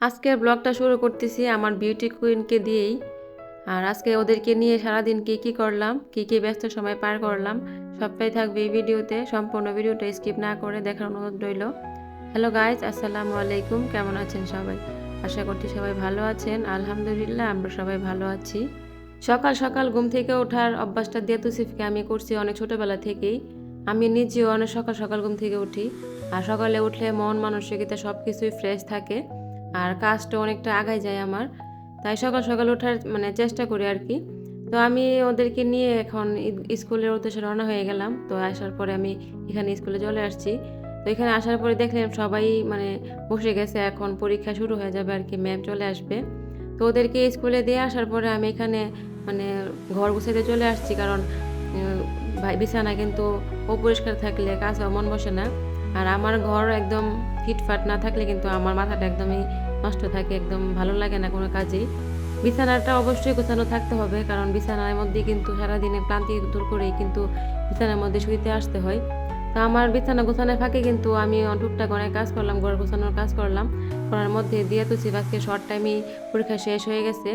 আজকের ব্লগটা শুরু করতেছি আমার বিউটি কুইনকে দিয়েই। আর আজকে ওদেরকে নিয়ে সারাদিন কি করলাম, কি ব্যস্ত সময় পার করলাম সবটাই থাকবে এই ভিডিওতে। সম্পূর্ণ ভিডিওটা স্কিপ না করে দেখার অনুরোধ রইল। হ্যালো গাইজ, আসসালামু আলাইকুম। কেমন আছেন সবাই? আশা করছি সবাই ভালো আছেন। আলহামদুলিল্লাহ আমরা সবাই ভালো আছি। সকাল সকাল ঘুম থেকে ওঠার অভ্যাসটা দিয়ে তুসিফকে আমি করছি অনেক ছোটোবেলা থেকেই। আমি নিজেও অনেক সকাল সকাল ঘুম থেকে উঠি। আর সকালে উঠলে মন মানসিকতা সব কিছুই ফ্রেশ থাকে, আর কাজটা অনেকটা আগায় যায় আমার। তাই সকাল সকাল ওঠার চেষ্টা করি আর কি। তো আমি ওদেরকে নিয়ে এখন স্কুলের উদ্দেশ্যে রওনা হয়ে গেলাম। তো আসার পরে আমি এখানে স্কুলে চলে আসছি। তো এখানে আসার পরে দেখলাম সবাই বসে গেছে, এখন পরীক্ষা শুরু হয়ে যাবে আর কি, ম্যাম চলে আসবে। তো ওদেরকে স্কুলে দিয়ে আসার পরে আমি এখানে মানে ঘর গুছাইতে চলে আসছি, কারণ বিছানা কিন্তু অপরিষ্কার থাকলে কাছে মন বসে না। আর আমার ঘর একদম ফিটফাট না থাকলে কিন্তু আমার মাথাটা একদমই নষ্ট থাকে, একদম ভালো লাগে না কোনো কাজেই। বিছানাটা অবশ্যই গোছানো থাকতে হবে, কারণ বিছানার মধ্যে কিন্তু সারাদিনের ক্লান্তি দূর করেই কিন্তু বিছানার মধ্যে শুইতে আসতে হয়। তো আমার বিছানা গোছানোর ফাঁকে কিন্তু আমি টুকটাক অনেক কাজ করলাম, ঘর গোছানোর কাজ করলাম। করার মধ্যে দিয়ে তো আজকে শর্ট টাইমই পরীক্ষা শেষ হয়ে গেছে।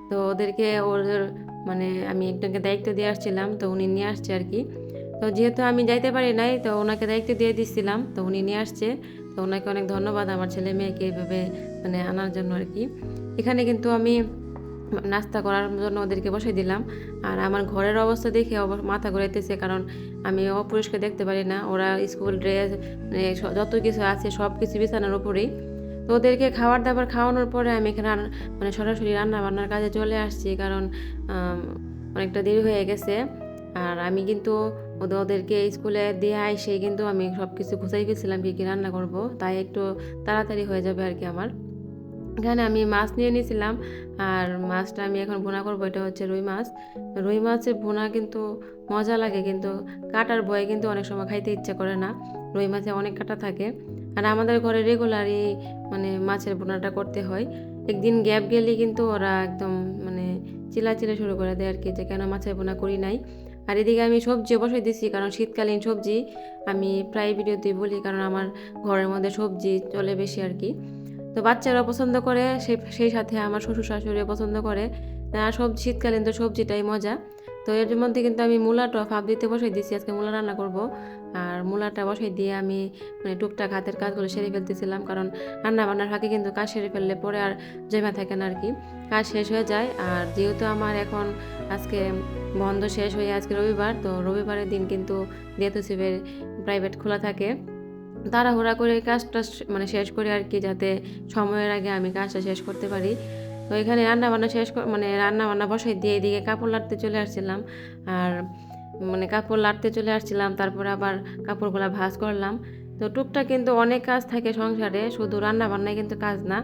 তো ওদেরকে ওদের আমি একজনকে দায়িত্ব দিয়ে আসছিলাম, তো উনি নিয়ে আসছে আর কি। তো যেহেতু আমি যাইতে পারি নাই, তো ওনাকে দায়িত্ব দিয়ে দিচ্ছিলাম, তো উনি নিয়ে আসছে। তো ওনাকে অনেক ধন্যবাদ আমার ছেলে মেয়েকে এইভাবে আনার জন্য আর কি। এখানে কিন্তু আমি নাস্তা করার জন্য ওদেরকে বসে দিলাম। আর আমার ঘরের অবস্থা দেখে মাথা ঘুরাইতেছে, কারণ আমি অপরিষ্কার দেখতে পারি না। ওরা স্কুল ড্রেস যত কিছু আছে সব কিছু বিছানার উপরেই। তো ওদেরকে খাবার দাবার খাওয়ানোর পরে আমি এখানে সরাসরি রান্না বান্নার কাজে চলে আসছি, কারণ অনেকটা দেরি হয়ে গেছে। আর আমি কিন্তু ওদেরকে স্কুলে দিয়ে আইসে কিন্তু আমি সব কিছু গুছাই ফেলছিলাম কী রান্না করব, তাই একটু তাড়াতাড়ি হয়ে যাবে আর কি আমার। এখানে আমি মাছ নিয়ে নিয়েছিলাম, আর মাছটা আমি এখন ভুনা করবো। এটা হচ্ছে রুই মাছ। রুই মাছের ভুনা কিন্তু মজা লাগে, কিন্তু কাটার ভয়ে কিন্তু অনেক সময় খাইতে ইচ্ছা করে না। রুই মাছে অনেক কাটা থাকে। আর আমাদের ঘরে রেগুলারই মাছের ভুনাটা করতে হয়। একদিন গ্যাপ গেলে কিন্তু ওরা একদম চিল্লাচিল্লি শুরু করে দেয় আর কি, যে কেন মাছের ভুনা করি নাই। আর এদিকে আমি সবজি বসাই দিছি, কারণ শীতকালীন সবজি আমি প্রায় ভিডিওতেই বলি, কারণ আমার ঘরের মধ্যে সবজি চলে বেশি আর কি। তো বাচ্চারাও পছন্দ করে, সেই সাথে আমার শ্বশুর শাশুড়িও পছন্দ করে। আর শীতকালীন তো সবজিটাই মজা। তো এর মধ্যে কিন্তু আমি মূলাটা ভাপ দিতে বসাই দিয়েছি, আজকে মূলা রান্না করব। আর মূলাটা বসাই দিয়ে আমি টুকটাক হাতের কাজগুলো সেরে ফেলতেছিলাম, কারণ রান্না বান্নার ফাঁকে কিন্তু কাজ সেরে ফেললে পরে আর জমা থাকে না আর কি, কাজ শেষ হয়ে যায়। আর যেহেতু আমার এখন আজকে বন্ধ শেষ হয়ে আজকে রবিবার, তো রবিবারের দিন কিন্তু দেতুসিবের প্রাইভেট খোলা থাকে। তাড়াহুড়া করে কাজটা শেষ করে আর কি, যাতে সময়ের আগে আমি কাজটা শেষ করতে পারি। তো এখানে রান্নাবান্না শেষ রান্নাবান্না বসাই দিয়ে এদিকে কাপড় লাটতে চলে আসছিলাম। আর কাপড় লাটতে চলে আসছিলাম, তারপর আবার কাপড়গুলো ভাঁজ করলাম। তো টুকটাক কিন্তু অনেক কাজ থাকে সংসারে, শুধু রান্নাবান্নাই কিন্তু কাজ না।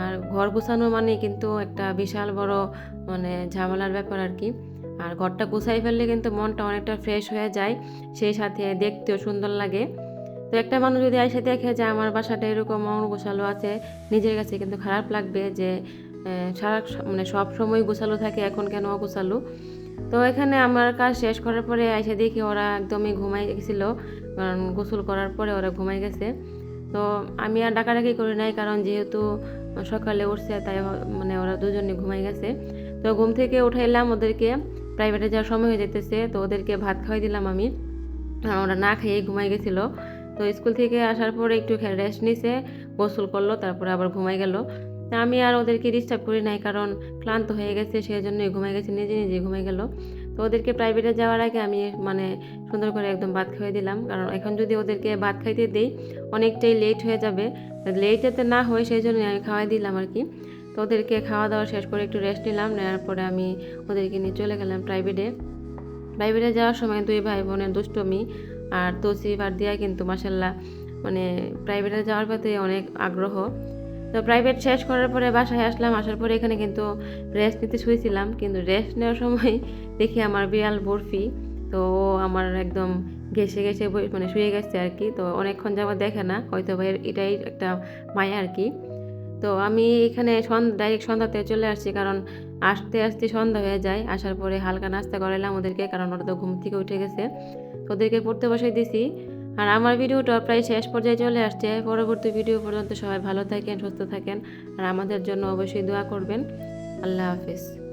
আর ঘর গোছানো কিন্তু একটা বিশাল বড় ঝামেলার ব্যাপার আর কি। আর ঘরটা গুছাই ফেললে কিন্তু মনটা অনেকটা ফ্রেশ হয়ে যায়, সেই সাথে দেখতেও সুন্দর লাগে। তো একটা মানুষ যদি এসে দেখে যে আমার বাসাটা এরকম অগোছালো আছে, নিজের কাছে কিন্তু খারাপ লাগবে যে সারা সব সময় গোছালো থাকে, এখন কেন অগোছালো। তো এখানে আমার কাজ শেষ করার পরে এসে দেখি ওরা একদমই ঘুমাই গেছিল, কারণ গোসল করার পরে ওরা ঘুমাই গেছে। তো আমি আর ডাকাডাকি করি নাই, কারণ যেহেতু সকালে উঠছে তাই ওরা দুজনে ঘুমাই গেছে। তো ঘুম থেকে উঠাইলাম ওদেরকে, প্রাইভেটে যাওয়ার সময় হয়ে যেতেছে, তো ওদেরকে ভাত খাওয়াই দিলাম আমি। ওরা না খেয়েই ঘুমাই গেছিলো। তো স্কুল থেকে আসার পরে একটু রেস্ট নিছে, গোসল করলো, তারপরে আবার ঘুমাই গেল। তা আমি আর ওদেরকে ডিস্টার্ব করি নাই, কারণ ক্লান্ত হয়ে গেছে, সেই জন্যই ঘুমাই গেছে, নিজে নিজে ঘুমাই গেল। তো ওদেরকে প্রাইভেটে যাওয়ার আগে আমি সুন্দর করে একদম ভাত খাইয়ে দিলাম, কারণ এখন যদি ওদেরকে ভাত খাইতে দিই অনেকটাই লেট হয়ে যাবে। লেট যাতে না হয় সেই জন্য আমি খাওয়াই দিলাম আর কি। তো ওদেরকে খাওয়া দাওয়া শেষ করে একটু রেস্ট নিলাম, নেওয়ার পরে আমি ওদেরকে নিয়ে চলে গেলাম প্রাইভেটে। প্রাইভেটে যাওয়ার সময় দুই ভাই বোনের দুষ্টমি আর তৌসিফ আর দিয়া কিন্তু মাশাল্লাহ প্রাইভেটে যাওয়ার প্রতি অনেক আগ্রহ। তো প্রাইভেট শেষ করার পরে বাসায় আসলাম, আসার পরে এখানে কিন্তু রেস্ট নিতে শুয়েছিলাম, কিন্তু রেস্ট নেওয়ার সময় দেখি আমার বিড়াল বরফি, তো ও আমার একদম ঘেসে ঘেসে শুয়ে গেছে আর কি। তো অনেকক্ষণ যাবার দেখে না, হয়তো ভাই এটাই একটা মায়া আর কি। তো আমি এখানে ডাইরেক্ট সন্ধ্যাতে চলে আসছি, কারণ আসতে আসতে সন্ধ্যা হয়ে যায়। আসার পরে হালকা নাস্তা করাইলাম ওদেরকে, কারণ ওরা তো ঘুম থেকে উঠে গেছে। তো ওদেরকে পড়তে বসাই দিছি। আর আমার ভিডিওটা প্রায় শেষ পর্যায়ে চলে আসছে। পরবর্তী ভিডিও পর্যন্ত সবাই ভালো থাকেন, সুস্থ থাকেন, আর আমাদের জন্য অবশ্যই দোয়া করবেন। আল্লাহ হাফেজ।